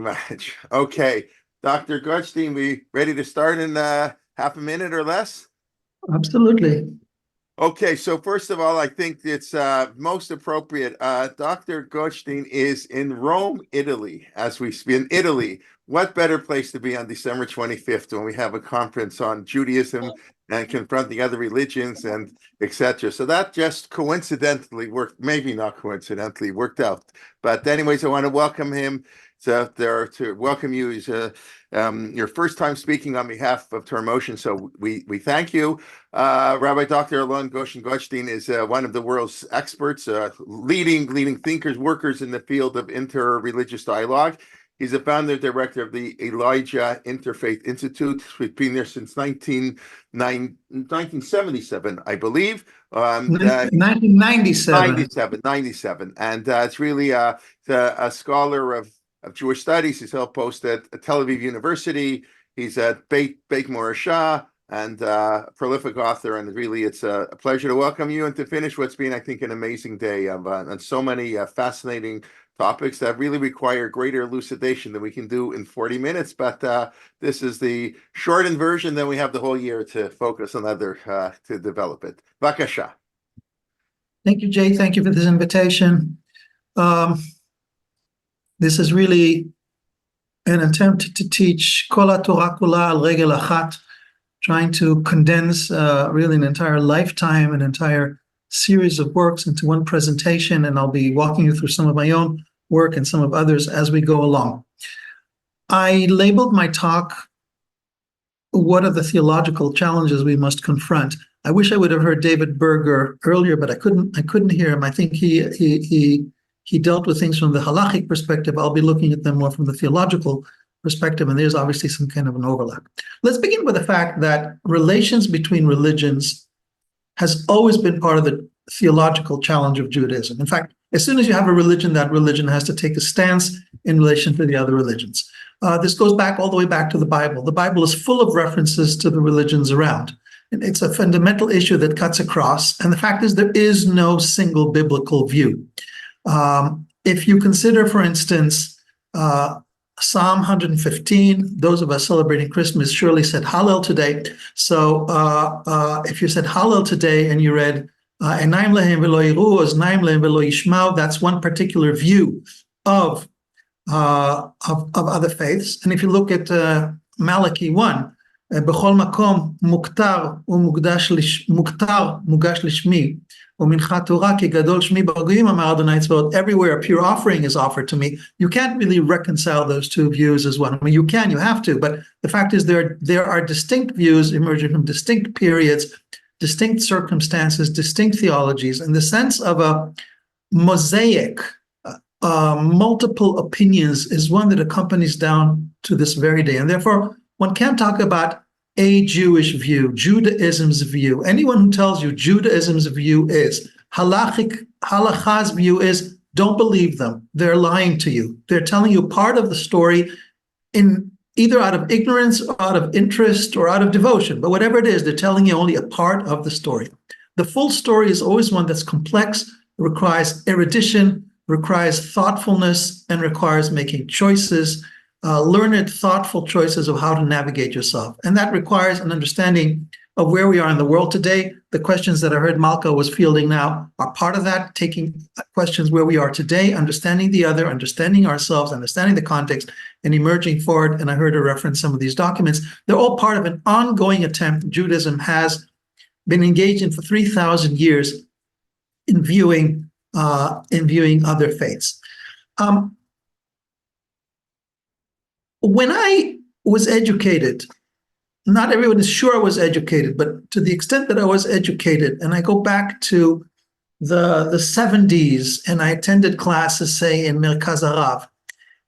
much. Okay, Dr. Gottstein, we ready to start in half a minute or less? Absolutely. Okay, so first of all, I think it's most appropriate. Dr. Goshen is in Rome, Italy, as we speak. In Italy, what better place to be on December 25th when we have a conference on Judaism and confronting other religions and etc. So that just coincidentally worked, maybe not coincidentally, worked out. But anyways, I want to welcome him to welcome you. He's your first time speaking on behalf of Torah Motion, so we thank you. Rabbi Dr. Alon Goshen-Gottstein is one of the world's experts, leading thinkers, workers in the field of inter-religious dialogue. He's the founder and director of the Elijah Interfaith Institute. We've been there since 1977, I believe. 1997. 97. And it's really a scholar of Jewish studies. He's helped post at Tel Aviv University. He's at Beit Morashah and a prolific author. And really, it's a pleasure to welcome you and to finish what's been, I think, an amazing day on so many fascinating topics that really require greater elucidation than we can do in 40 minutes. But this is the shortened version. Then we have the whole year to focus on to develop it. Bakasha. Thank you, Jay. Thank you for this invitation. This is really an attempt to teach Kol HaTorah Kula al Regel Achat, trying to condense really an entire lifetime, an entire series of works into one presentation, and I'll be walking you through some of my own work and some of others as we go along. I labeled my talk, "What are the theological challenges we must confront?" I wish I would have heard David Berger earlier, but I couldn't hear him. I think he dealt with things from the halachic perspective. I'll be looking at them more from the theological perspective, and there's obviously some kind of an overlap. Let's begin with the fact that relations between religions has always been part of the theological challenge of Judaism. In fact, as soon as you have a religion, that religion has to take a stance in relation to the other religions. This goes back all the way back to the Bible. The Bible is full of references to the religions around. And it's a fundamental issue that cuts across. And the fact is, there is no single biblical view. If you consider, for instance, Psalm 115, those of us celebrating Christmas surely said Hallel today. So if you said Hallel today and you read Enaim lehem velo yiru, oznaim lehem velo yishmau, that's one particular view of other faiths. And if you look at Malachi 1, B'chol makom muktar mugash lishmi, u'mincha Torah ki gadol shmi b'goyim amar Adonai tzvaot. Everywhere a pure offering is offered to me. You can't really reconcile those two views as one. I mean, you have to, but the fact is there are distinct views emerging from distinct periods, distinct circumstances, distinct theologies, in the sense of a mosaic. Multiple opinions is one that accompanies down to this very day. And therefore, one can't talk about a Jewish view, Judaism's view. Anyone who tells you Judaism's view is, halakha's view is, don't believe them. They're lying to you. They're telling you part of the story in either out of ignorance, or out of interest, or out of devotion. But whatever it is, they're telling you only a part of the story. The full story is always one that's complex, requires erudition, requires thoughtfulness, and requires making choices, learned, thoughtful choices of how to navigate yourself. And that requires an understanding of where we are in the world today. The questions that I heard Malka was fielding now are part of that, taking questions where we are today, understanding the other, understanding ourselves, understanding the context, and emerging forward. And I heard her reference some of these documents. They're all part of an ongoing attempt Judaism has been engaged in for 3,000 years in viewing other faiths. When I was educated, not everyone is sure I was educated, but to the extent that I was educated, and I go back to the 70s, and I attended classes, say, in Merkaz Harav,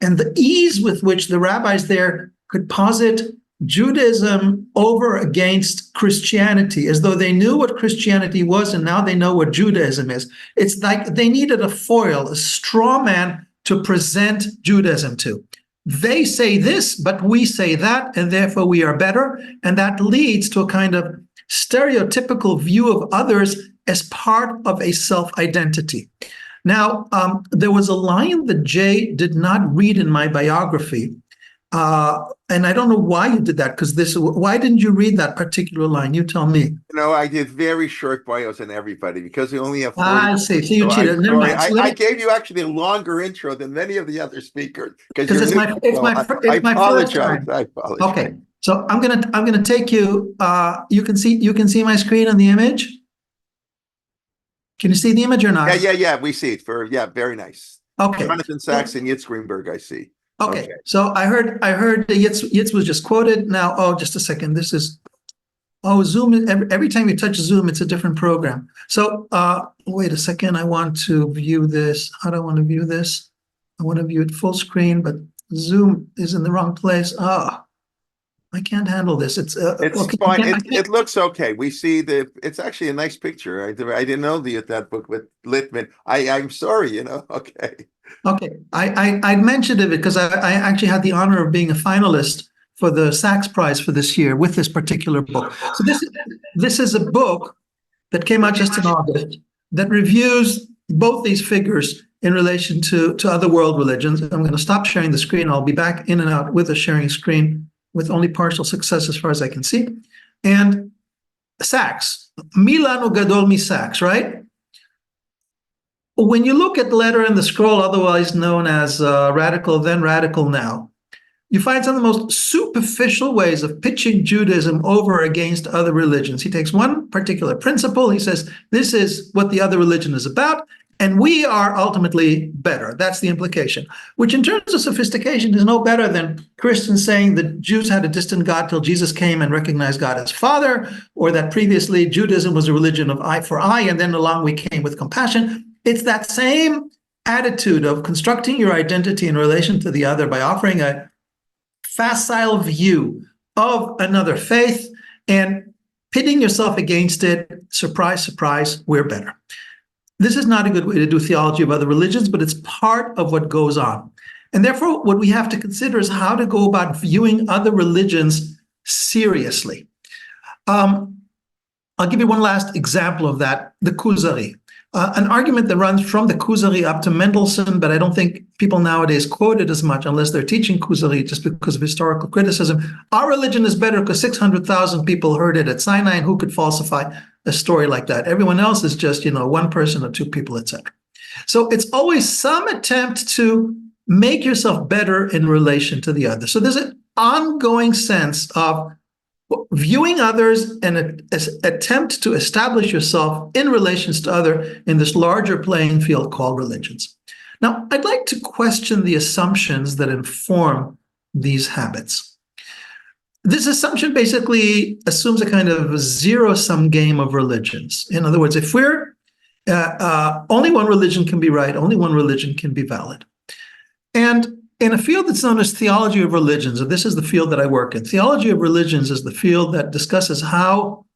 and the ease with which the rabbis there could posit Judaism over against Christianity, as though they knew what Christianity was, and now they know what Judaism is. It's like they needed a foil, a straw man to present Judaism to. They say this, but we say that, and therefore we are better. And that leads to a kind of stereotypical view of others as part of a self-identity. Now, there was a line that Jay did not read in my biography. And I don't know why you did that, because why didn't you read that particular line? You tell me. I did very short bios on everybody because we only have 40. I see. So you So cheated. Never mind. So I gave you actually a longer intro than many of the other speakers because it's my first time. I apologize. Okay. So I'm gonna take you. You can see my screen and the image. Can you see the image or not? Yeah. We see it very nice. Okay. Jonathan Sachs and Yitz Greenberg, I see. Okay. So I heard Yitz was just quoted. Now, just a second. This is Zoom. Every time you touch Zoom, it's a different program. So wait a second. I want to view this. How do I want to view this? I want to view it full screen, but Zoom is in the wrong place. I can't handle this. It's fine. It looks okay. We see it's actually a nice picture. I didn't know that book with Littman. I'm sorry, Okay. Okay. I mentioned it because I actually had the honor of being a finalist for the Sachs Prize for this year with this particular book. So this is a book that came out just in August that reviews both these figures in relation to other world religions. I'm going to stop sharing the screen. I'll be back in and out with a sharing screen with only partial success as far as I can see. And Sachs, Milanu Gadol mi Sachs, right? When you look at the letter and the scroll, otherwise known as Radical Then, Radical Now, you find some of the most superficial ways of pitching Judaism over against other religions. He takes one particular principle. He says, this is what the other religion is about, and we are ultimately better. That's the implication, which in terms of sophistication is no better than Christians saying that Jews had a distant God till Jesus came and recognized God as Father, or that previously Judaism was a religion of eye for eye, and then along we came with compassion. It's that same attitude of constructing your identity in relation to the other by offering a facile view of another faith and pitting yourself against it. Surprise, surprise, we're better. This is not a good way to do theology of other religions, but it's part of what goes on. And therefore, what we have to consider is how to go about viewing other religions seriously. I'll give you one last example of that, the Kuzari. An argument that runs from the Kuzari up to Mendelssohn, but I don't think people nowadays quote it as much unless they're teaching Kuzari just because of historical criticism. Our religion is better because 600,000 people heard it at Sinai, and who could falsify a story like that? Everyone else is just, one person or two people, etc. So it's always some attempt to make yourself better in relation to the other. So there's an ongoing sense of viewing others and an attempt to establish yourself in relations to other in this larger playing field called religions. Now, I'd like to question the assumptions that inform these habits. This assumption basically assumes a kind of zero-sum game of religions. In other words, if we're only one religion can be right, only one religion can be valid. And in a field that's known as theology of religions, and this is the field that I work in, theology of religions is the field that discusses how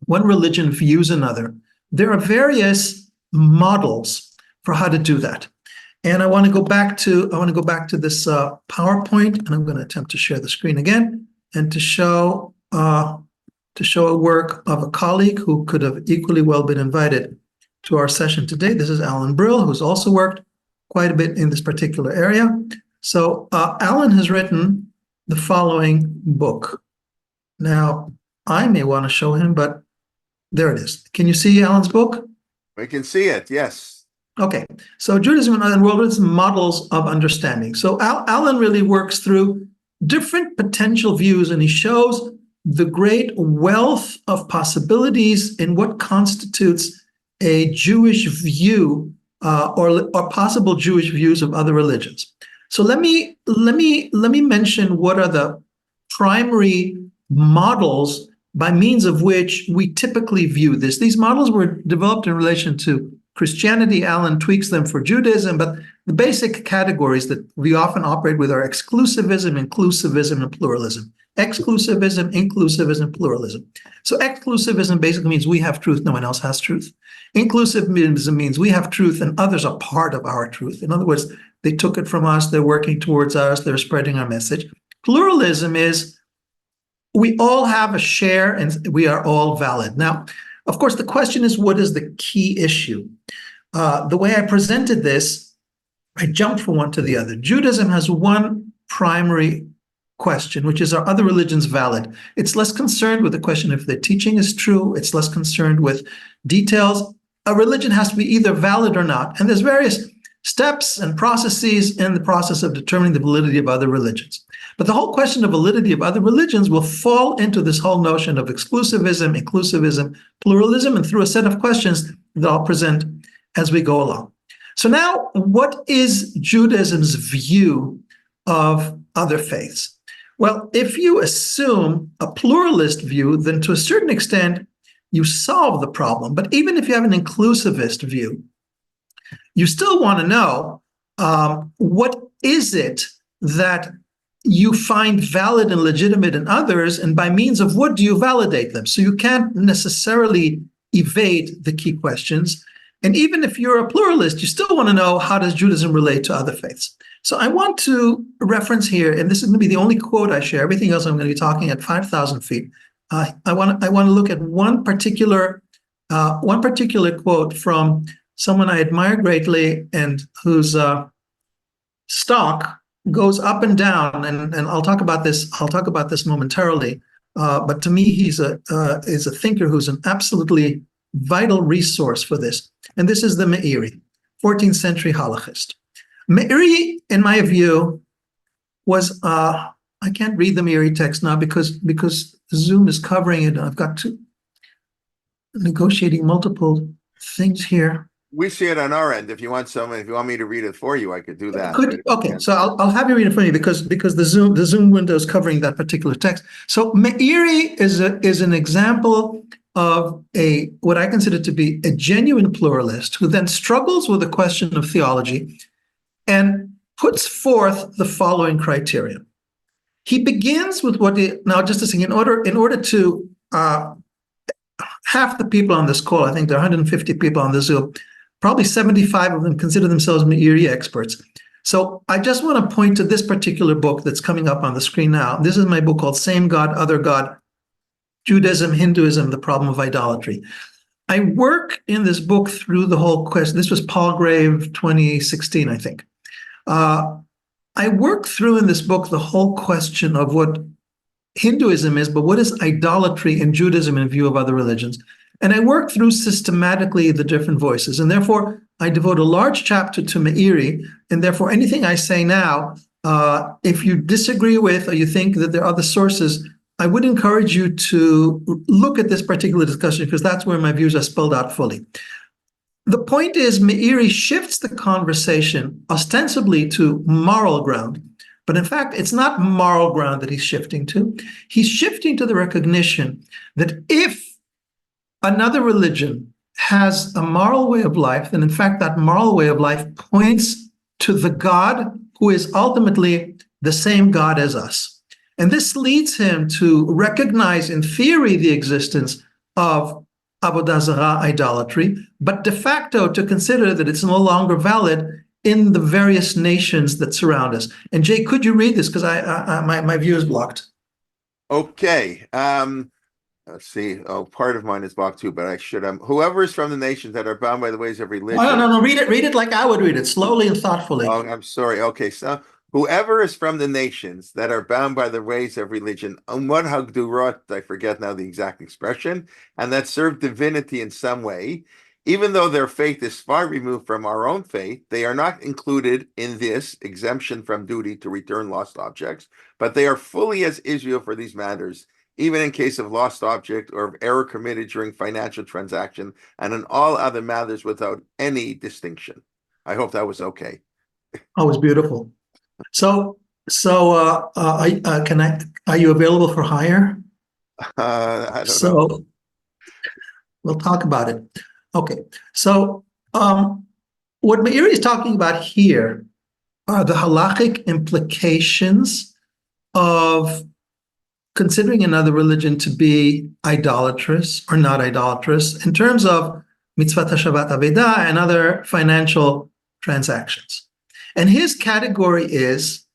one religion views another. There are various models for how to do that. And I want to go back to this PowerPoint, and I'm going to attempt to share the screen again and to show a work of a colleague who could have equally well been invited to our session today. This is Alon Brill, who's also worked quite a bit in this particular area. So Alon has written the following book. Now, I may want to show him, but there it is. Can you see Alon's book? We can see it, yes. Okay, so Judaism and World Religions, Models of Understanding. So Alon really works through different potential views, and he shows the great wealth of possibilities in what constitutes a Jewish view or possible Jewish views of other religions. So let me mention what are the primary models by means of which we typically view this. These models were developed in relation to Christianity. Alon tweaks them for Judaism, but the basic categories that we often operate with are exclusivism, inclusivism, and pluralism. Exclusivism, inclusivism, pluralism. So exclusivism basically means we have truth, no one else has truth. Inclusivism means we have truth and others are part of our truth. In other words, they took it from us, they're working towards us, they're spreading our message. Pluralism is we all have a share and we are all valid. Now, of course, the question is, what is the key issue? the way I presented this, I jumped from one to the other. Judaism has one primary question, which is, are other religions valid? It's less concerned with the question if their teaching is true. It's less concerned with details. A religion has to be either valid or not. And there's various steps and processes in the process of determining the validity of other religions. But the whole question of validity of other religions will fall into this whole notion of exclusivism, inclusivism, pluralism, and through a set of questions that I'll present as we go along. So now, what is Judaism's view of other faiths? Well, if you assume a pluralist view, then to a certain extent, you solve the problem. But even if you have an inclusivist view, you still want to know what is it that you find valid and legitimate in others, and by means of what do you validate them? So you can't necessarily evade the key questions. And even if you're a pluralist, you still want to know, how does Judaism relate to other faiths? So I want to reference here, and this is going to be the only quote I share. Everything else I'm going to be talking at 5,000 feet. I want to look at one particular quote from someone I admire greatly and whose stock goes up and down. And I'll talk about this. I'll talk about this momentarily. But to me, he's a thinker who's an absolutely vital resource for this. And this is the Meiri, 14th century halachist. Meiri, in my view, was, I can't read the Meiri text now because Zoom is covering it. I've got to negotiating multiple things here. We see it on our end. If you want me to read it for you, I could do that. Okay, so I'll have you read it for me because the Zoom window is covering that particular text. So Meiri is an example of what I consider to be a genuine pluralist who then struggles with the question of theology and puts forth the following criteria. He begins with now just a second, in order to half the people on this call, I think there are 150 people on the Zoom, probably 75 of them consider themselves Meiri experts. So I just want to point to this particular book that's coming up on the screen now. This is my book called Same God, Other God, Judaism, Hinduism, the Problem of Idolatry. I work in this book through the whole question. This was Palgrave 2016, I think. I work through in this book the whole question of what Hinduism is, but what is idolatry in Judaism in view of other religions? And I work through systematically the different voices. And therefore, I devote a large chapter to Meiri. And therefore, anything I say now, if you disagree with or you think that there are other sources, I would encourage you to look at this particular discussion because that's where my views are spelled out fully. The point is, Meiri shifts the conversation ostensibly to moral ground, but in fact, it's not moral ground that he's shifting to. He's shifting to the recognition that if another religion has a moral way of life, then in fact, that moral way of life points to the God who is ultimately the same God as us. And this leads him to recognize in theory the existence of Avodah Zarah, idolatry, but de facto to consider that it's no longer valid in the various nations that surround us. And Jay, could you read this? Because my view is blocked. Okay. Let's see. Oh, part of mine is blocked too, but I should. Whoever is from the nations that are bound by the ways of religion. No. Read it like I would read it, slowly and thoughtfully. Oh, I'm sorry. Okay, so whoever is from the nations that are bound by the ways of religion, Umad Hagdurot, I forget now the exact expression, and that serve divinity in some way, even though their faith is far removed from our own faith, they are not included in this exemption from duty to return lost objects, but they are fully as Israel for these matters, even in case of lost object or of error committed during financial transaction, and in all other matters without any distinction. I hope that was okay. Oh, it's beautiful. So, are you available for hire? I don't know. We'll talk about it. Okay. So, what Meiri is talking about here are the halachic implications of considering another religion to be idolatrous or not idolatrous in terms of mitzvah hashavat avedah and other financial transactions. And his category is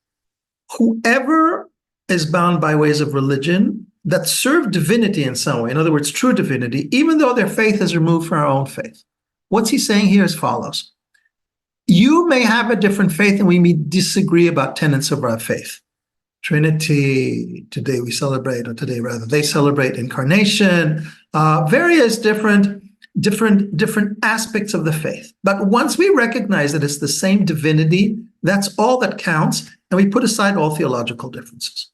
whoever is bound by ways of religion that serve divinity in some way, in other words, true divinity, even though their faith is removed from our own faith. What's he saying here is follows. You may have a different faith and we may disagree about tenets of our faith. Trinity, today we celebrate, or today rather, they celebrate incarnation, various different aspects of the faith. But once we recognize that it's the same divinity, that's all that counts, and we put aside all theological differences.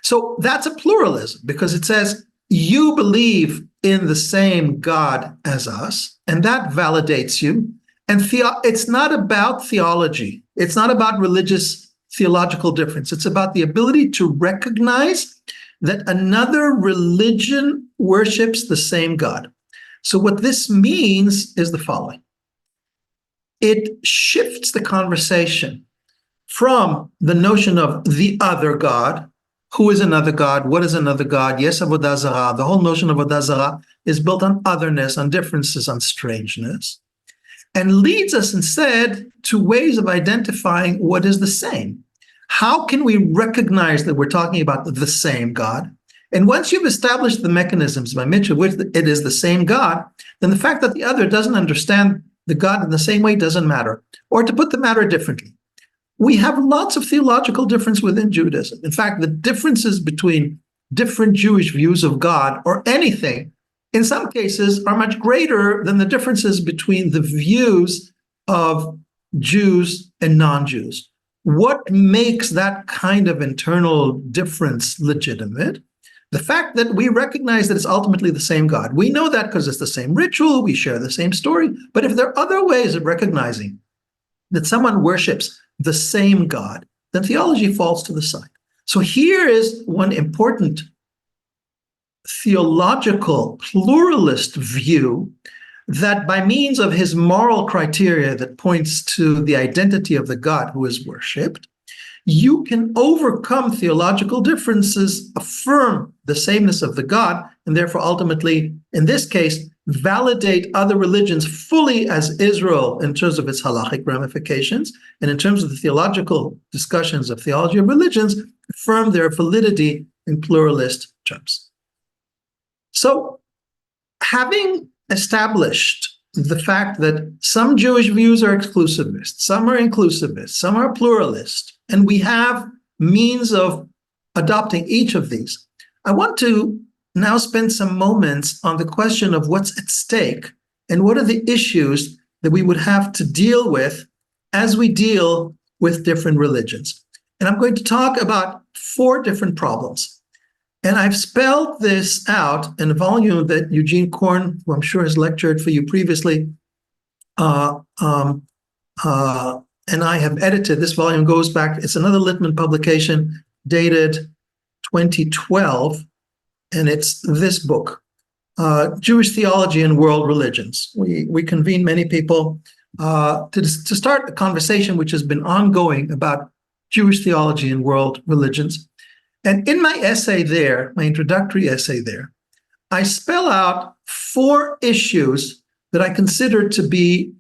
So that's a pluralism, because it says you believe in the same God as us, and that validates you. And it's not about theology. It's not about religious theological difference. It's about the ability to recognize that another religion worships the same God. So what this means is the following. It shifts the conversation from the notion of the other God. Who is another God? What is another God? Yes, Avodah Zarah. The whole notion of Avodah Zarah is built on otherness, on differences, on strangeness, and leads us instead to ways of identifying what is the same. How can we recognize that we're talking about the same God? And once you've established the mechanisms by which it is the same God, then the fact that the other doesn't understand the God in the same way doesn't matter. Or to put the matter differently, we have lots of theological difference within Judaism. In fact, the differences between different Jewish views of God or anything, in some cases, are much greater than the differences between the views of Jews and non-Jews. What makes that kind of internal difference legitimate? The fact that we recognize that it's ultimately the same God. We know that because it's the same ritual, we share the same story. But if there are other ways of recognizing that someone worships the same God, then theology falls to the side. So here is one important theological pluralist view that by means of his moral criteria that points to the identity of the God who is worshipped, you can overcome theological differences, affirm the sameness of the God, and therefore ultimately, in this case, validate other religions fully as Israel in terms of its halachic ramifications, and in terms of the theological discussions of theology of religions, affirm their validity in pluralist terms. So, having established the fact that some Jewish views are exclusivist, some are inclusivist, some are pluralist, and we have means of adopting each of these, I want to now spend some moments on the question of what's at stake and what are the issues that we would have to deal with as we deal with different religions. And I'm going to talk about 4 different problems. And I've spelled this out in a volume that Eugene Korn, who I'm sure has lectured for you previously, and I have edited. This volume goes back, it's another Littman publication dated 2012, and it's this book, Jewish Theology and World Religions. We convened many people to start a conversation which has been ongoing about Jewish theology and world religions. And in my essay there, my introductory essay there, I spell out 4 issues that I consider to be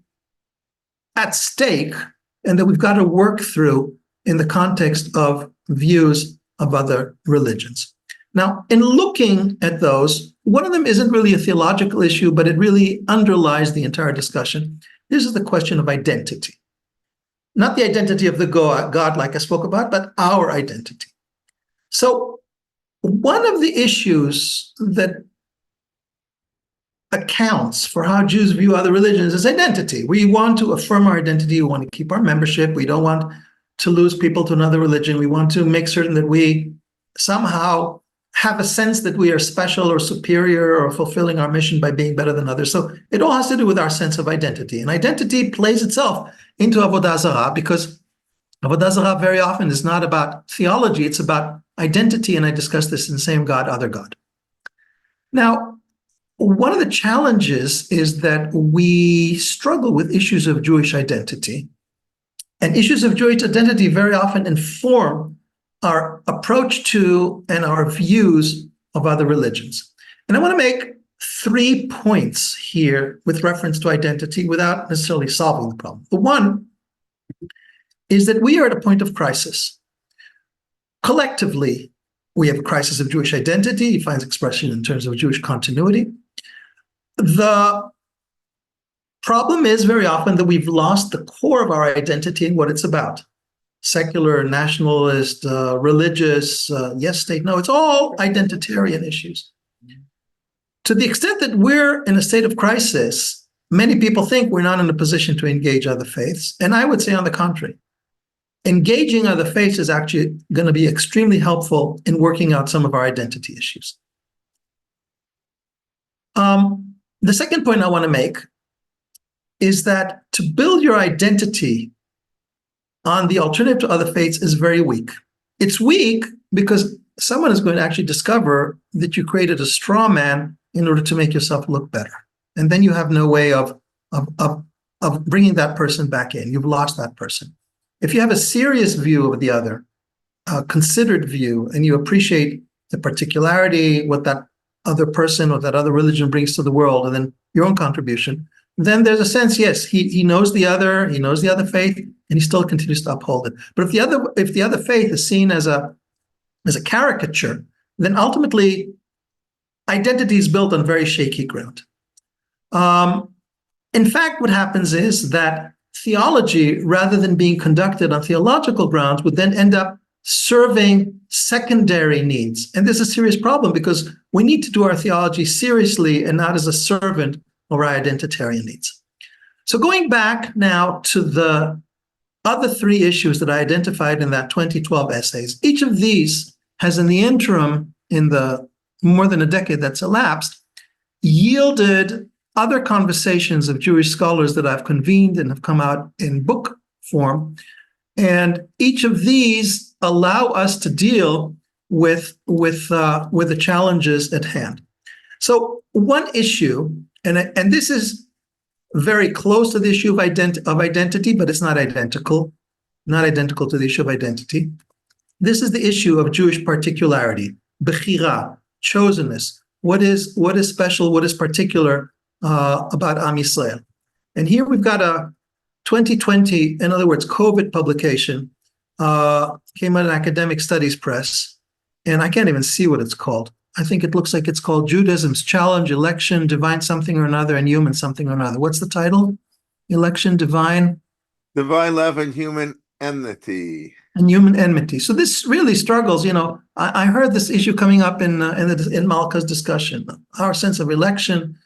at stake and that we've got to work through in the context of views of other religions. Now, in looking at those, one of them isn't really a theological issue, but it really underlies the entire discussion. This is the question of identity. Not the identity of the God like I spoke about, but our identity. So one of the issues that accounts for how Jews view other religions is identity. We want to affirm our identity. We want to keep our membership. We don't want to lose people to another religion. We want to make certain that we somehow have a sense that we are special or superior or fulfilling our mission by being better than others. So it all has to do with our sense of identity. And identity plays itself into Avodah Zarah, because Avodah Zarah very often is not about theology, it's about identity, and I discuss this in Same God, Other God. Now, one of the challenges is that we struggle with issues of Jewish identity, and issues of Jewish identity very often inform our approach to and our views of other religions. And I want to make 3 points here with reference to identity without necessarily solving the problem. The one is that we are at a point of crisis. Collectively, we have a crisis of Jewish identity. It finds expression in terms of Jewish continuity. The Problem is very often that we've lost the core of our identity and what it's about. Secular, nationalist, religious, yes, state, no, it's all identitarian issues. To the extent that we're in a state of crisis, many people think we're not in a position to engage other faiths. And I would say on the contrary, engaging other faiths is actually going to be extremely helpful in working out some of our identity issues. The second point I want to make is that to build your identity on the alternative to other faiths is very weak. It's weak because someone is going to actually discover that you created a straw man in order to make yourself look better. And then you have no way of bringing that person back in. You've lost that person. If you have a serious view of the other, a considered view, and you appreciate the particularity, what that other person or that other religion brings to the world, and then your own contribution, then there's a sense, yes, he knows the other faith, and he still continues to uphold it. But if the other faith is seen as a caricature, then ultimately identity is built on very shaky ground. In fact, what happens is that theology, rather than being conducted on theological grounds, would then end up serving secondary needs. And this is a serious problem because we need to do our theology seriously and not as a servant of our identitarian needs. So going back now to the other three issues that I identified in that 2012 essays, each of these has in the interim, in the more than a decade that's elapsed, yielded other conversations of Jewish scholars that I've convened and have come out in book form. And each of these allow us to deal with the challenges at hand. So one issue, and this is very close to the issue of identity, but it's not identical to the issue of identity. This is the issue of Jewish particularity, bechira, chosenness. What is special? What is particular about Am Yisrael? And here we've got a 2020, in other words, COVID publication, came out in Academic Studies Press, and I can't even see what it's called. I think it looks like it's called Judaism's Challenge, Election, Divine Something or Another, and Human Something or Another. What's the title? Election, Divine Love and Human Enmity. And Human Enmity. So this really struggles. I heard this issue coming up in Malka's discussion. Our sense of election,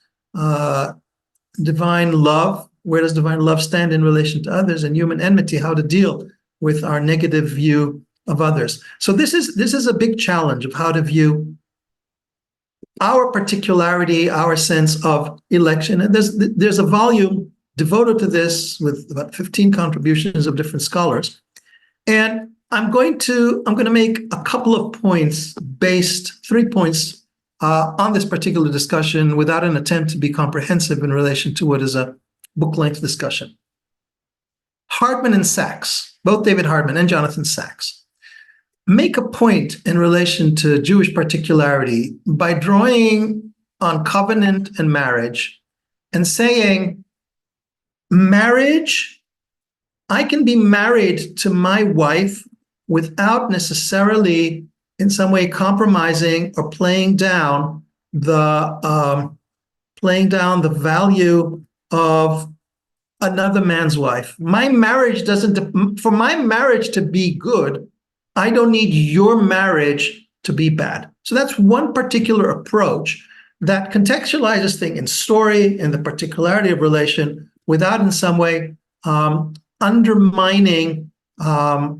divine love. Where does divine love stand in relation to others, and human enmity? How to deal with our negative view of others. So this is a big challenge of how to view our particularity, our sense of election. And there's a volume devoted to this with about 15 contributions of different scholars. And I'm going to make a couple of points, 3 points on this particular discussion without an attempt to be comprehensive in relation to what is a book-length discussion. Hardman and Sachs, both David Hardman and Jonathan Sachs, make a point in relation to Jewish particularity by drawing on covenant and marriage and saying, marriage, I can be married to my wife without necessarily in some way compromising or playing down the value of another man's wife. My marriage for my marriage to be good, I don't need your marriage to be bad. So that's one particular approach that contextualizes things in story and the particularity of relation without in some way undermining the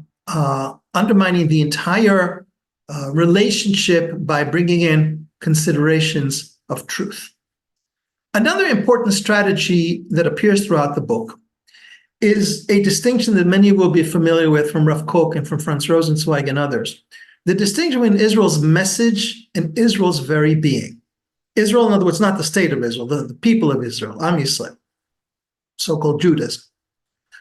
entire relationship by bringing in considerations of truth. Another important strategy that appears throughout the book is a distinction that many will be familiar with from Rav Kook and from Franz Rosenzweig and others. The distinction between Israel's message and Israel's very being. Israel, in other words, not the state of Israel, the people of Israel, Am Yisrael, so-called Judaism.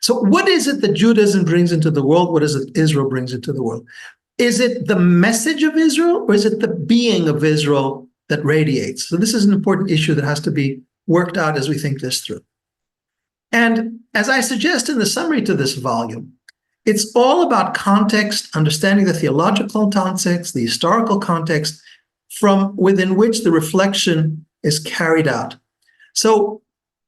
So what is it that Judaism brings into the world? What is it Israel brings into the world? Is it the message of Israel, or is it the being of Israel that radiates? So this is an important issue that has to be worked out as we think this through. And as I suggest in the summary to this volume, it's all about context, understanding the theological context, the historical context from within which the reflection is carried out. So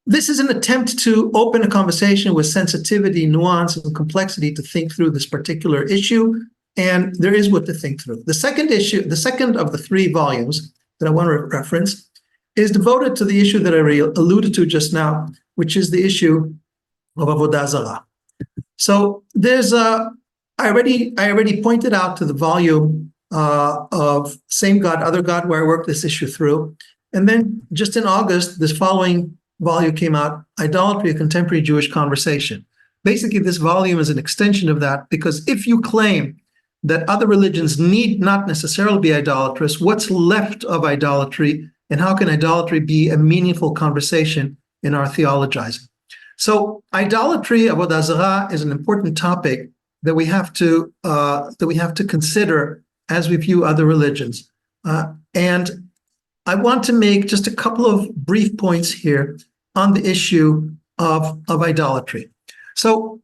this is an attempt to open a conversation with sensitivity, nuance, and complexity to think through this particular issue. And there is what to think through. The second issue, the second of the 3 volumes that I want to reference, is devoted to the issue that I alluded to just now, which is the issue of Avodah Zarah. So there's I already pointed out to the volume of Same God, Other God, where I worked this issue through. And then just in August, this following volume came out, Idolatry, a Contemporary Jewish Conversation. Basically, this volume is an extension of that, because if you claim that other religions need not necessarily be idolatrous, what's left of idolatry, and how can idolatry be a meaningful conversation in our theologizing? So idolatry, Avodah Zarah, is an important topic that we have to consider as we view other religions. And I want to make just a couple of brief points here on the issue of idolatry. So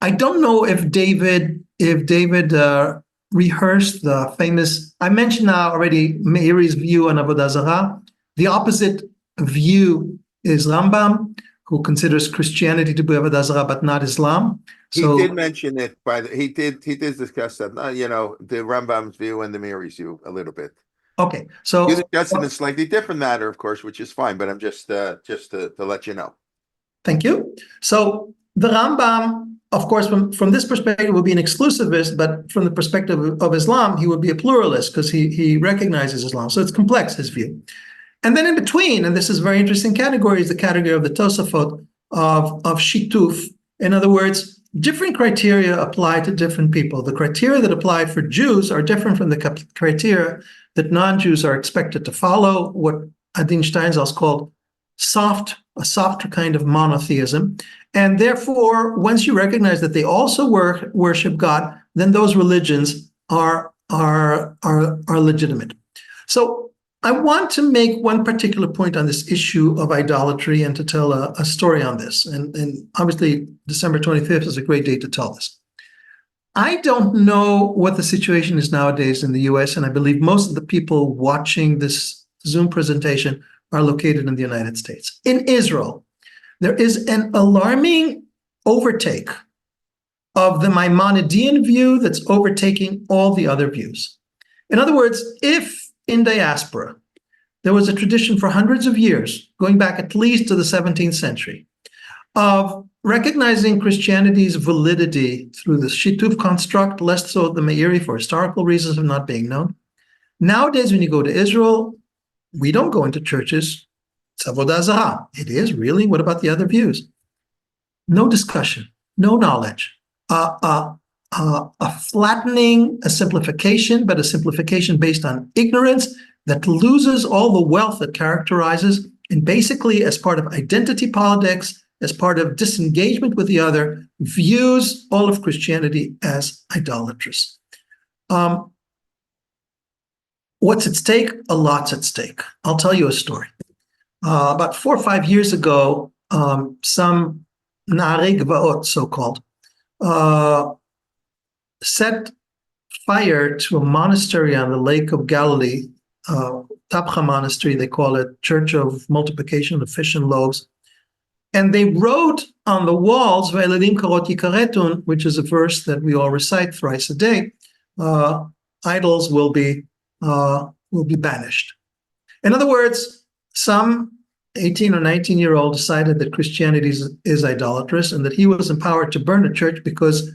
I don't know if David rehearsed the famous, I mentioned now already Meiri's view on Avodah Zarah. The opposite view is Rambam, who considers Christianity to be Avodah Zarah, but not Islam. So, he did mention it, he did discuss that, the Rambam's view and the Meiri's view a little bit. Okay, so You discussed it in a slightly different matter, of course, which is fine, but I'm just to let you know. Thank you. So the Rambam, of course, from this perspective, would be an exclusivist, but from the perspective of Islam, he would be a pluralist because he recognizes Islam. So it's complex, his view. And then in between, and this is a very interesting category, is the category of the Tosafot of Shituf. In other words, different criteria apply to different people. The criteria that apply for Jews are different from the criteria that non-Jews are expected to follow, what Adin Steinsaltz called a softer kind of monotheism. And therefore, once you recognize that they also worship God, then those religions are legitimate. So I want to make one particular point on this issue of idolatry and to tell a story on this. And obviously, December 25th is a great day to tell this. I don't know what the situation is nowadays in the US, and I believe most of the people watching this Zoom presentation are located in the United States. In Israel, there is an alarming overtake of the Maimonidean view that's overtaking all the other views. In other words, if in diaspora, there was a tradition for hundreds of years, going back at least to the 17th century, of recognizing Christianity's validity through the Shituf construct, less so the Meiri for historical reasons of not being known. Nowadays, when you go to Israel, we don't go into churches. It's Avodah Zarah. It is, really? What about the other views? No discussion, no knowledge. A flattening, a simplification, but a simplification based on ignorance that loses all the wealth that characterizes, and basically, as part of identity politics, as part of disengagement with the other, views all of Christianity as idolatrous. What's at stake? A lot's at stake. I'll tell you a story. About 4 or 5 years ago, some Na'arei Gvaot, so-called, set fire to a monastery on the Lake of Galilee, Tapcha Monastery, they call it, Church of Multiplication of Fish and Loaves. And they wrote on the walls, Ve'eladim karot yikaretun, which is a verse that we all recite thrice a day, idols will be banished. In other words, some 18 or 19-year-old decided that Christianity is idolatrous and that he was empowered to burn a church because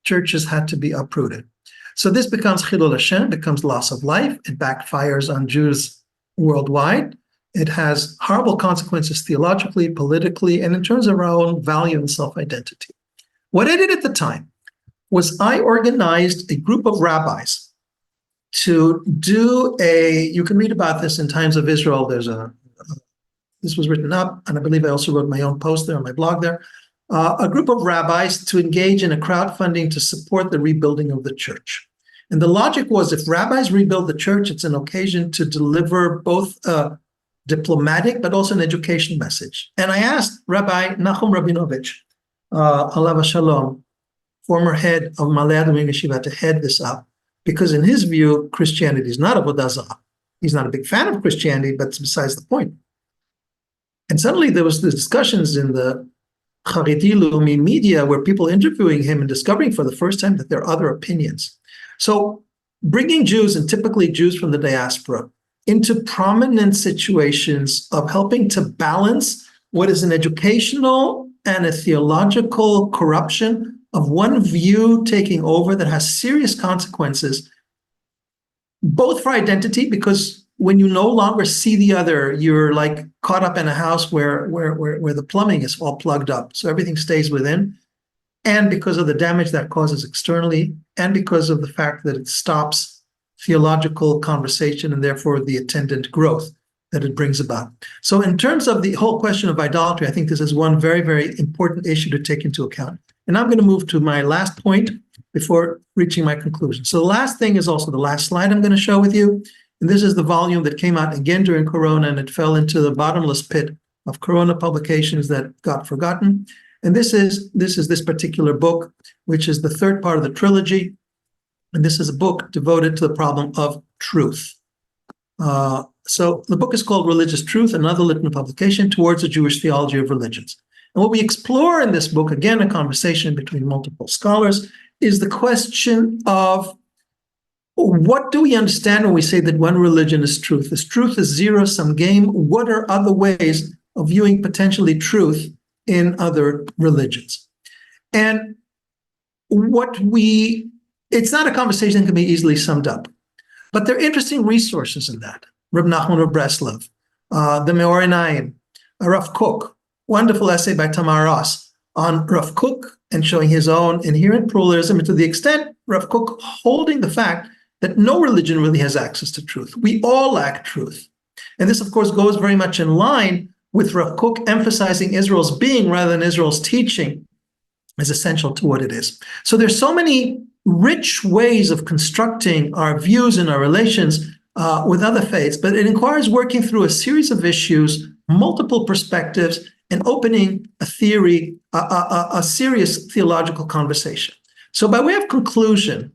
churches had to be uprooted. So this becomes Chilul Hashem, becomes loss of life. It backfires on Jews worldwide. It has horrible consequences theologically, politically, and in terms of our own value and self-identity. What I did at the time was I organized a group of rabbis to do you can read about this in Times of Israel. This was written up, and I believe I also wrote my own post there on my blog there. A group of rabbis to engage in a crowdfunding to support the rebuilding of the church. And the logic was, if rabbis rebuild the church, it's an occasion to deliver both a diplomatic but also an education message. And I asked Rabbi Nachum Rabinovich, Alav Shalom, former head of Malei Adumim Yeshiva, to head this up, because in his view, Christianity is not Avodah Zarah. He's not a big fan of Christianity, but it's besides the point. And suddenly there was the discussions in the Haredi Leumi media where people interviewing him and discovering for the first time that there are other opinions. So bringing Jews, and typically Jews from the diaspora, into prominent situations of helping to balance what is an educational and a theological corruption of one view taking over that has serious consequences, both for identity, because when you no longer see the other, you're like caught up in a house where the plumbing is all plugged up, so everything stays within, and because of the damage that causes externally, and because of the fact that it stops theological conversation and therefore the attendant growth that it brings about. So in terms of the whole question of idolatry, I think this is one very, very important issue to take into account. And I'm going to move to my last point before reaching my conclusion. So the last thing is also the last slide I'm going to show with you. And this is the volume that came out again during Corona, and it fell into the bottomless pit of Corona publications that got forgotten. And this is this particular book, which is the third part of the trilogy. And this is a book devoted to the problem of truth. So the book is called Religious Truth, Another Litany Publication Towards a Jewish Theology of Religions. And what we explore in this book, again, a conversation between multiple scholars, is the question of what do we understand when we say that one religion is truth? Is truth a zero-sum game? What are other ways of viewing potentially truth in other religions? And it's not a conversation that can be easily summed up, but there are interesting resources in that. Reb Nachman of Breslov, the Meor Einayim, Rav Kook, wonderful essay by Tamar Ross on Rav Kook and showing his own inherent pluralism, and to the extent Rav Kook holding the fact that no religion really has access to truth. We all lack truth. And this, of course, goes very much in line with Rav Kook emphasizing Israel's being rather than Israel's teaching as essential to what it is. So there's so many rich ways of constructing our views and our relations with other faiths, but it requires working through a series of issues, multiple perspectives, and opening a theory, a serious theological conversation. So by way of conclusion,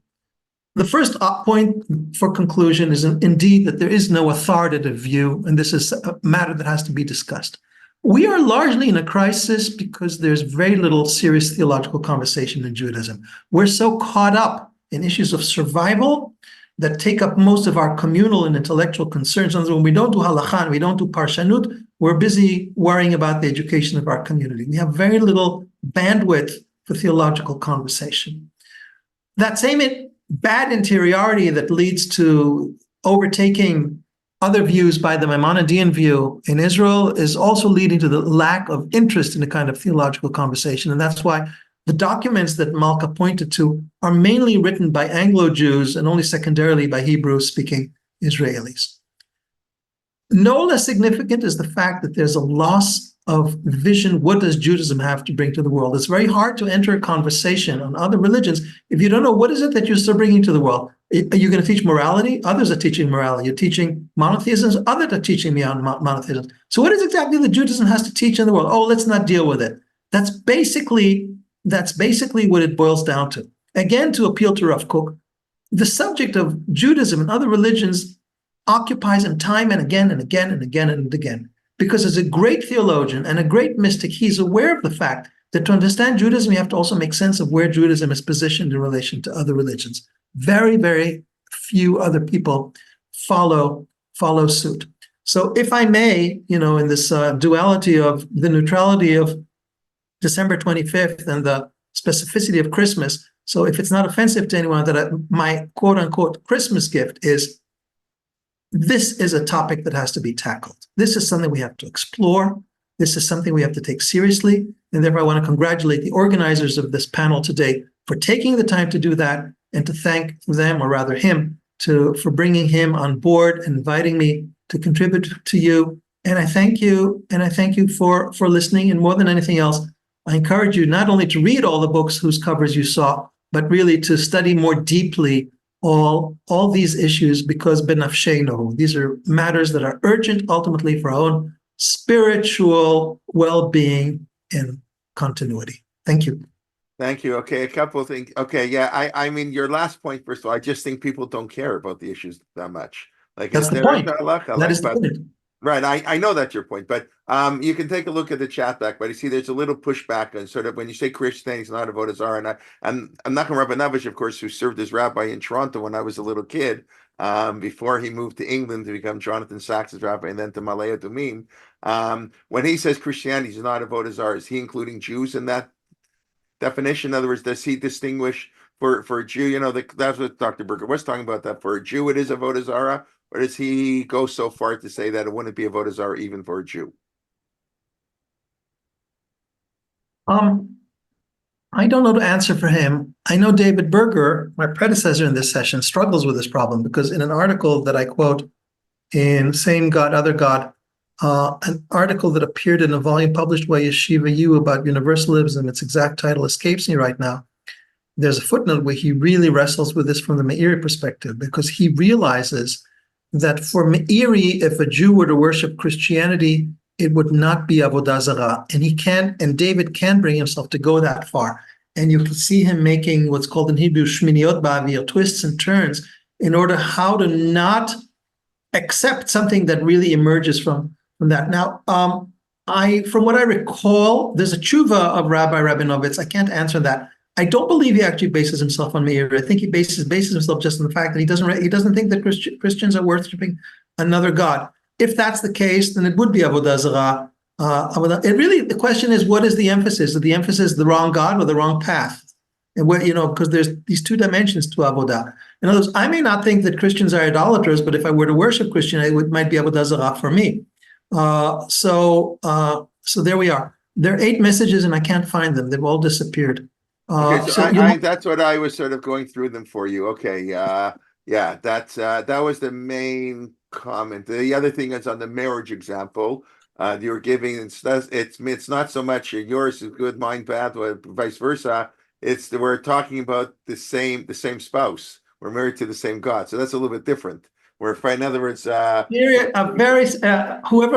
the first point for conclusion is indeed that there is no authoritative view, and this is a matter that has to be discussed. We are largely in a crisis because there's very little serious theological conversation in Judaism. We're so caught up in issues of survival that take up most of our communal and intellectual concerns. And when we don't do halakha and we don't do parshanut, we're busy worrying about the education of our community. We have very little bandwidth for theological conversation. That same bad interiority that leads to overtaking other views by the Maimonidean view in Israel is also leading to the lack of interest in a kind of theological conversation. And that's why the documents that Malka pointed to are mainly written by Anglo-Jews and only secondarily by Hebrew-speaking Israelis. No less significant is the fact that there's a loss of vision. What does Judaism have to bring to the world? It's very hard to enter a conversation on other religions if you don't know what is it that you're still bringing to the world. Are you going to teach morality? Others are teaching morality. You're teaching monotheism. Others are teaching monotheism. So what is exactly that Judaism has to teach in the world? Oh, let's not deal with it. That's basically what it boils down to. Again, to appeal to Rav Kook, the subject of Judaism and other religions occupies him time and again and again and again and again. Because as a great theologian and a great mystic, he's aware of the fact that to understand Judaism, you have to also make sense of where Judaism is positioned in relation to other religions. Very, very few other people follow suit. So if I may, in this duality of the neutrality of December 25th and the specificity of Christmas, so if it's not offensive to anyone that my quote-unquote Christmas gift is, this is a topic that has to be tackled. This is something we have to explore. This is something we have to take seriously. And therefore, I want to congratulate the organizers of this panel today for taking the time to do that, and to thank them, or rather him, for bringing him on board and inviting me to contribute to you. And I thank you, for listening. And more than anything else, I encourage you not only to read all the books whose covers you saw, but really to study more deeply all these issues, because benafsheinu, these are matters that are urgent ultimately for our own spiritual well-being and continuity. Thank you. Thank you. Okay, a couple of things. Okay, yeah, I mean, your last point, first of all, I just think people don't care about the issues that much. Like, That's is the there point. a halakha? That is the point. Right, I know that's your point, but you can take a look at the chat back. But you see, there's a little pushback on sort of when you say Christianity is not a avodah zarah, and I'm Nachum Rabinowitz, of course, who served as rabbi in Toronto when I was a little kid, before he moved to England to become Jonathan Sachs's rabbi and then to Malaya Dumim. When he says Christianity is not a avodah zarah, is he including Jews in that definition? In other words, does he distinguish for a Jew? That's what Dr. Berger was talking about. That for a Jew it is a avodah zarah, or does he go so far to say that it wouldn't be a avodah zarah even for a Jew? I don't know the answer for him. I know David Berger, my predecessor in this session, struggles with this problem because in an article that I quote in Same God, Other God, an article that appeared in a volume published by Yeshiva U about universalism, its exact title escapes me right now. There's a footnote where he really wrestles with this from the Meiri perspective because he realizes that for Meiri, if a Jew were to worship Christianity, it would not be avodah zarah, and David can bring himself to go that far. And you can see him making what's called in Hebrew shminiot ba'avir, twists and turns, in order how to not accept something that really emerges from that. Now, from what I recall, there's a tshuva of Rabbi Rabinowitz. I can't answer that. I don't believe he actually bases himself on Meir. I think he bases himself just on the fact that he doesn't think that Christians are worshiping another god. If that's the case, then it would be avodah zarah. The question is, what is the emphasis? Is the emphasis the wrong god or the wrong path? And because there's these two dimensions to avodah. In other words, I may not think that Christians are idolaters, but if I were to worship Christianity, it might be avodah zarah for me. So there we are. There are 8 messages, and I can't find them. They've all disappeared. Okay, so that's what I was sort of going through them for you. Okay, yeah, that was the main comment. The other thing is on the marriage example you were giving. It's not so much yours is good, mine bad, or vice versa. We're talking about the same spouse. We're married to the same God, so that's a little bit different. In other words, whoever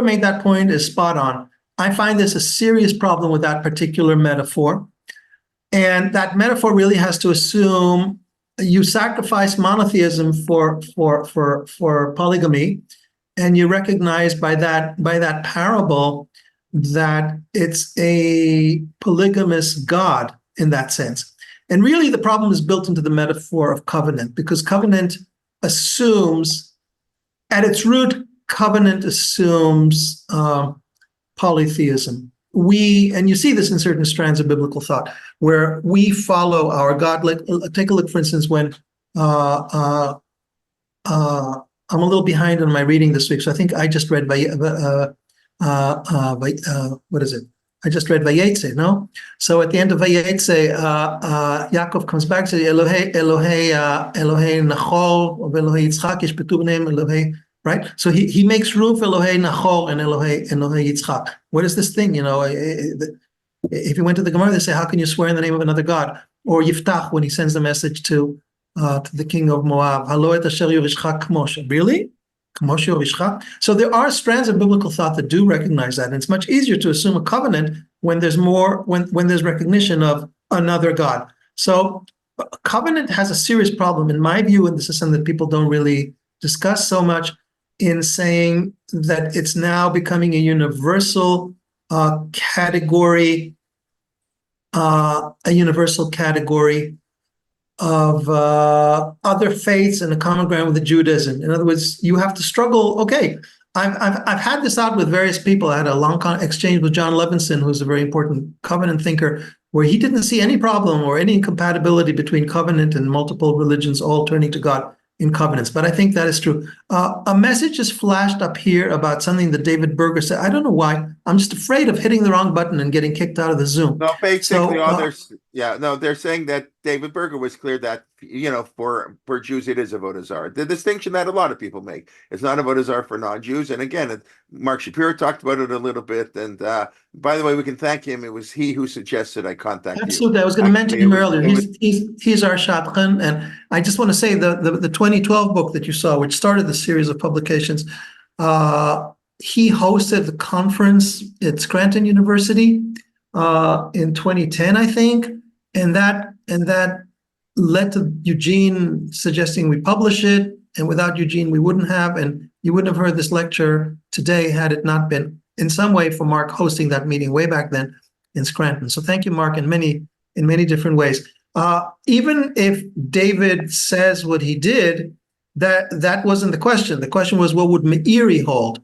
made that point is spot on. I find this a serious problem with that particular metaphor. And that metaphor really has to assume you sacrifice monotheism for polygamy, and you recognize by that parable that it's a polygamous God in that sense. And really the problem is built into the metaphor of covenant, because covenant assumes, at its root, covenant assumes polytheism. And you see this in certain strands of biblical thought, where we follow our God. Take a look, for instance, when I'm a little behind on my reading this week, so I think I just read what is it? I just read Vayetze, no? So at the end of Vayetze, Yaakov comes back to Elohei Nachor, Elohei Yitzchak, Yishpetu b'neim Elohei. Right, so he makes room for Elohei Nachor and Elohei Yitzchak. What is this thing? If you went to the Gemara, they say, "How can you swear in the name of another god?" Or Yiftach when he sends the message to the king of Moab, "Halo et asher yorishcha k'moshe." Really, k'moshe yorishcha. So there are strands of biblical thought that do recognize that, and it's much easier to assume a covenant when there's when there's recognition of another god. So a covenant has a serious problem, in my view, and this is something that people don't really discuss so much, in saying that it's now becoming a universal category, of other faiths and a common ground with Judaism. In other words, you have to struggle. Okay, I've had this out with various people. I had a long exchange with John Levinson, who's a very important covenant thinker, where he didn't see any problem or any incompatibility between covenant and multiple religions all turning to God in covenants. But I think that is true. A message just flashed up here about something that David Berger said. I don't know why. I'm just afraid of hitting the wrong button and getting kicked out of the Zoom. No, basically, they're saying that David Berger was clear that for Jews it is avodah zarah. The distinction that a lot of people make. It's not avodah zarah for non-Jews. And again, Mark Shapiro talked about it a little bit. And by the way, we can thank him. It was he who suggested I contact you. Absolutely, I was going to mention him earlier. He's our shadchan, and I just want to say the 2012 book that you saw, which started the series of publications. He hosted the conference at Scranton University in 2010, I think, and that led to Eugene suggesting we publish it, and without Eugene we wouldn't have, and you wouldn't have heard this lecture today had it not been in some way for Mark hosting that meeting way back then in Scranton. So thank you, Mark, in many different ways. Even if David says what he did, that wasn't the question. The question was, what would Meiri hold?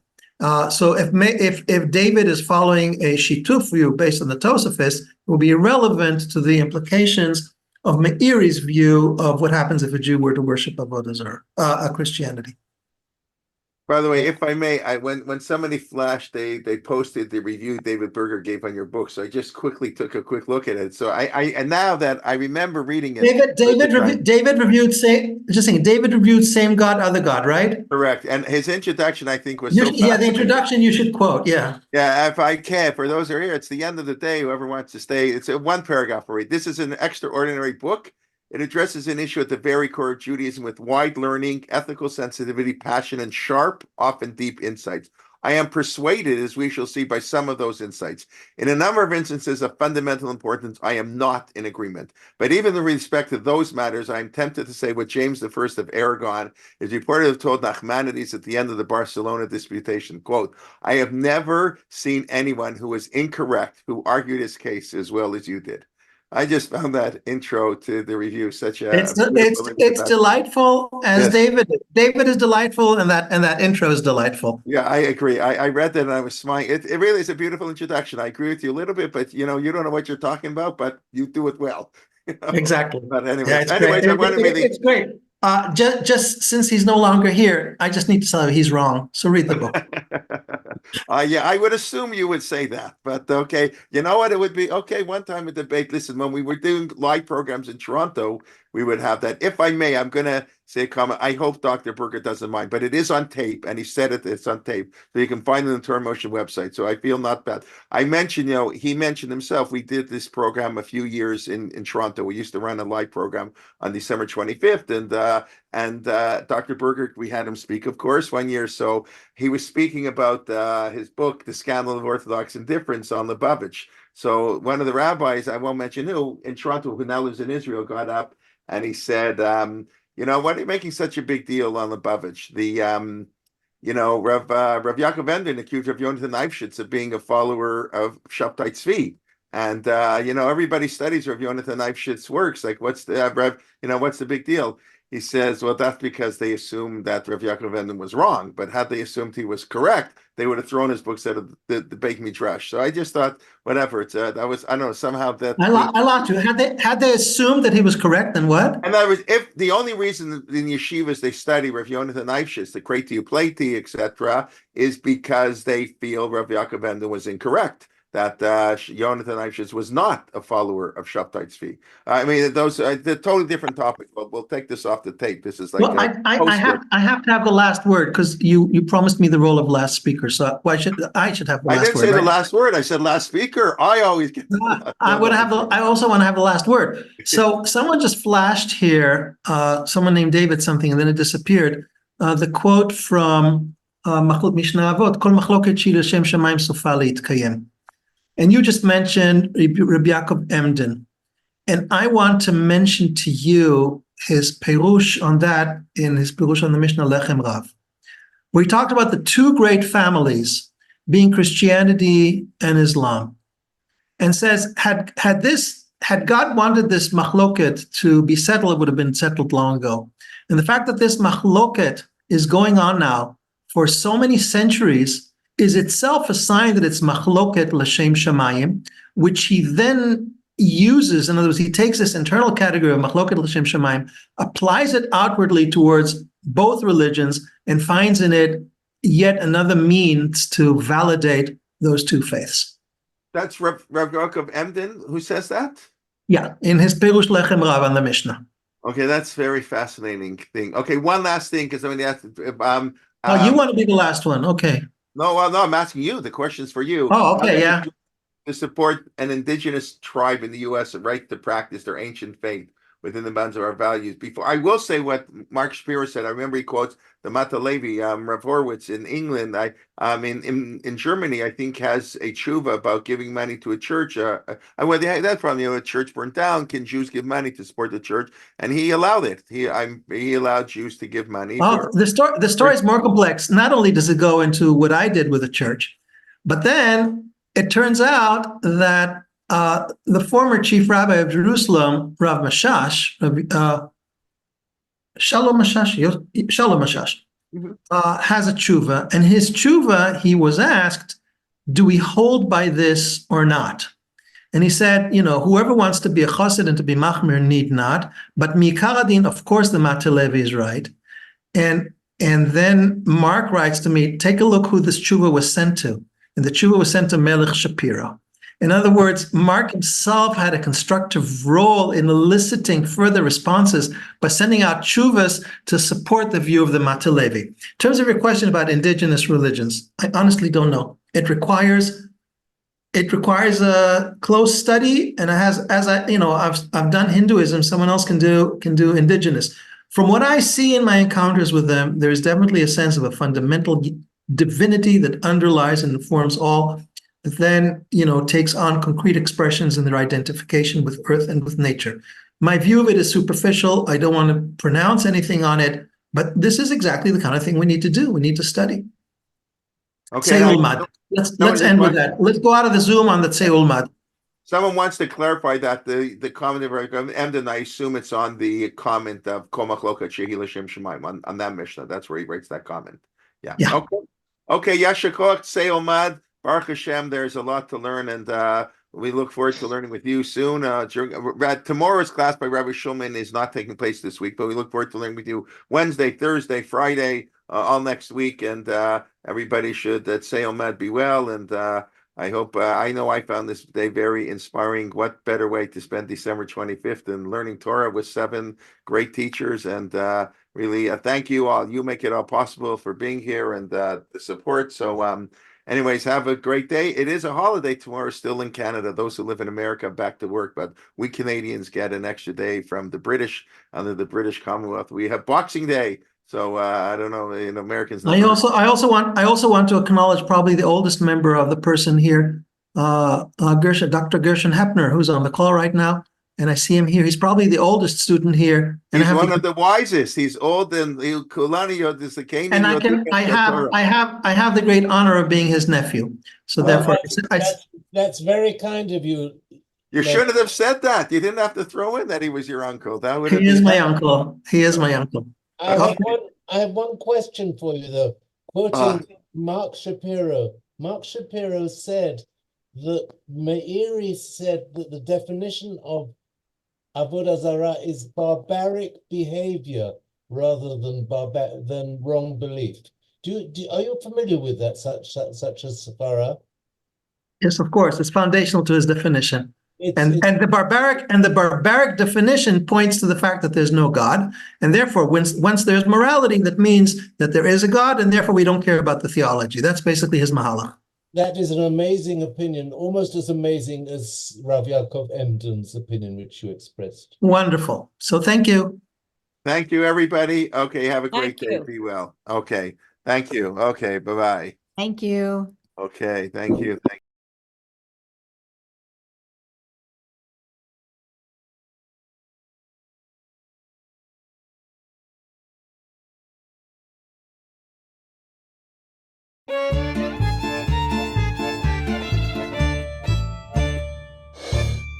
So if David is following a Shituf view based on the Tosafos, it will be irrelevant to the implications of Meiri's view of what happens if a Jew were to worship Avodah Zarah, a Christianity. By the way, if I may, when somebody flashed, they posted the review David Berger gave on your book. So I just quickly took a quick look at it. So and now that I remember reading it, David reviewed David reviewed Same God, Other God, right? Correct. And his introduction, I think, was the introduction you should quote. Yeah. Yeah, if I can, for those who are here, it's the end of the day. Whoever wants to stay, it's a one paragraph I'll read. This is an extraordinary book. It addresses an issue at the very core of Judaism with wide learning, ethical sensitivity, passion, and sharp, often deep insights. I am persuaded, as we shall see, by some of those insights. In a number of instances of fundamental importance, I am not in agreement. But even with respect to those matters, I am tempted to say what James I of Aragon is reported to have told Nachmanides at the end of the Barcelona disputation, quote, I have never seen anyone who was incorrect who argued his case as well as you did. I just found that intro to the review such a it's delightful as yes. David is delightful and that intro is delightful. Yeah, I agree. I read that and I was smiling. It really is a beautiful introduction. I agree with you a little bit, but you don't know what you're talking about, but you do it well. Exactly. But anyways, yeah, it's great. Just since he's no longer here, I just need to tell you he's wrong. So read the book. Yeah, I would assume you would say that, but okay. You know what? It would be okay. One time a debate. Listen, when we were doing live programs in Toronto, we would have that. If I may, I'm going to say a comment. I hope Dr. Berger doesn't mind, but it is on tape, and he said it's on tape, so you can find it on the Torah Motion website. So I feel not bad. I mentioned, he mentioned himself. We did this program a few years in Toronto. We used to run a live program on December 25th, and Dr. Berger, we had him speak, of course, one year. So he was speaking about his book, The Scandal of Orthodox Indifference on Lubavitch. So one of the rabbis, I won't mention who, in Toronto, who now lives in Israel, got up and he said, what are you making such a big deal on Lubavitch? The, Rav Yaakov Enden accused Rav Yonatan Eifshitz of being a follower of Shabtai Tzvi. And, everybody studies Rav Yonatan Eifshitz's works. Like, what's the big deal? He says, well, that's because they assumed that Rav Yaakov Enden was wrong. But had they assumed he was correct, they would have thrown his books out of the Beit Midrash. So I just thought, whatever. It's I don't know, somehow that I lost you. Had they assumed that he was correct, then what? And that was if the only reason in yeshivas they study Rav Yonatan Eifshitz, the Kreti Upleti, etc., is because they feel Rav Yaakov Enden was incorrect. That Yonatan Eifshitz was not a follower of Shabtai Tzvi. I mean, those they're totally different topics, but we'll take this off the tape. This is like I have to have the last word because you promised me the role of last speaker. So I should have the last word. I didn't say the last word. I said last speaker. I always get. I also want to have the last word. So someone just flashed here. Someone named David something, and then it disappeared. The quote from Mishnah Avot: "Kol machloket shi l'shem shamayim sofa leitkayem." And you just mentioned Rabbi Yaakov Emden. And I want to mention to you his Perush on that in his Perush on the Mishnah Lechem Rav, where he talked about the two great families being Christianity and Islam. And says, had God wanted this machloket to be settled, it would have been settled long ago. And the fact that this machloket is going on now for so many centuries is itself a sign that it's machloket l'shem shamayim, which he then uses. In other words, he takes this internal category of machloket l'shem shamayim, applies it outwardly towards both religions, and finds in it yet another means to validate those two faiths. That's Rav Yaakov Emden who says that? Yeah, in his Perush Lechem Rav on the Mishnah. Okay, that's very fascinating thing. Okay, one last thing, because you want to be the last one? Okay. No, I'm asking you. The question's for you. Oh, okay, to support an indigenous tribe in the U.S. right to practice their ancient faith. within the bounds of our values. Before I will say what Mark Shapiro said, I remember he quotes the Matalevi, Rav Horowitz in England. In Germany, I think has a tshuva about giving money to a church. Well, that's from a church burned down. Can Jews give money to support the church? And he allowed it. He allowed Jews to give money. The story is more complex. Not only does it go into what I did with the church, but then it turns out that the former chief rabbi of Jerusalem, Rav Mashash, Shalom Mashash, has a tshuva, and his tshuva, he was asked, do we hold by this or not? And he said, whoever wants to be a chassid and to be machmir need not, but mikaradin, of course, the Matalevi is right. And then Mark writes to me, take a look who this tshuva was sent to. And the tshuva was sent to Melech Shapiro. In other words, Mark himself had a constructive role in eliciting further responses by sending out tshuvas to support the view of the Matalevi. In terms of your question about indigenous religions, I honestly don't know. It requires a close study, and I've done Hinduism. Someone else can do indigenous. From what I see in my encounters with them, there is definitely a sense of a fundamental divinity that underlies and informs all, that then, takes on concrete expressions in their identification with earth and with nature. My view of it is superficial. I don't want to pronounce anything on it, but this is exactly the kind of thing we need to do. We need to study. Okay. Let's end with that. Let's go out of the Zoom on the Tzei Ulmad. Someone wants to clarify that the comment of Emden, I assume it's on the comment of Komach Loka Shehi L'Shem Shemaim on that Mishnah. That's where he writes that comment. Yeah. Okay. Yashakot Tzei Ulmad. Baruch Hashem, there's a lot to learn, and we look forward to learning with you soon. Tomorrow's class by Rabbi Shulman is not taking place this week, but we look forward to learning with you Wednesday, Thursday, Friday, all next week, and everybody should say Omed be well, and I hope, I know I found this day very inspiring. What better way to spend December 25th than learning Torah with 7 great teachers, and really thank you all. You make it all possible for being here and the support. So anyways, have a great day. It is a holiday tomorrow still in Canada. Those who live in America back to work, but we Canadians get an extra day from the British under the British Commonwealth. We have Boxing Day. So I don't know, Americans. I also want to acknowledge probably the oldest member of the person here, Dr. Gershon Hepner, who's on the call right now, and I see him here. He's probably the oldest student here. And he's one of the wisest. He's old, and Kulani is the king. And I have the great honor of being his nephew. So therefore, that's very kind of you. You shouldn't have said that. You didn't have to throw in that he was your uncle. That would. He is my uncle. He is my uncle. I have one question for you, though. Quoting Mark Shapiro. Mark Shapiro said that Meiri said that the definition of Avodah Zarah is barbaric behavior rather than wrong belief. Are you familiar with that, such as Safara? Yes, of course. It's foundational to his definition. And the barbaric definition points to the fact that there's no God, and therefore, once there's morality, that means that there is a God, and therefore we don't care about the theology. That's basically his mahalach. That is an amazing opinion, almost as amazing as Rav Yaakov Emden's opinion, which you expressed. Wonderful. So thank you. Thank you, everybody. Okay, have a great day. Be well. Okay, thank you. Okay, bye-bye. Thank you. Okay, thank you.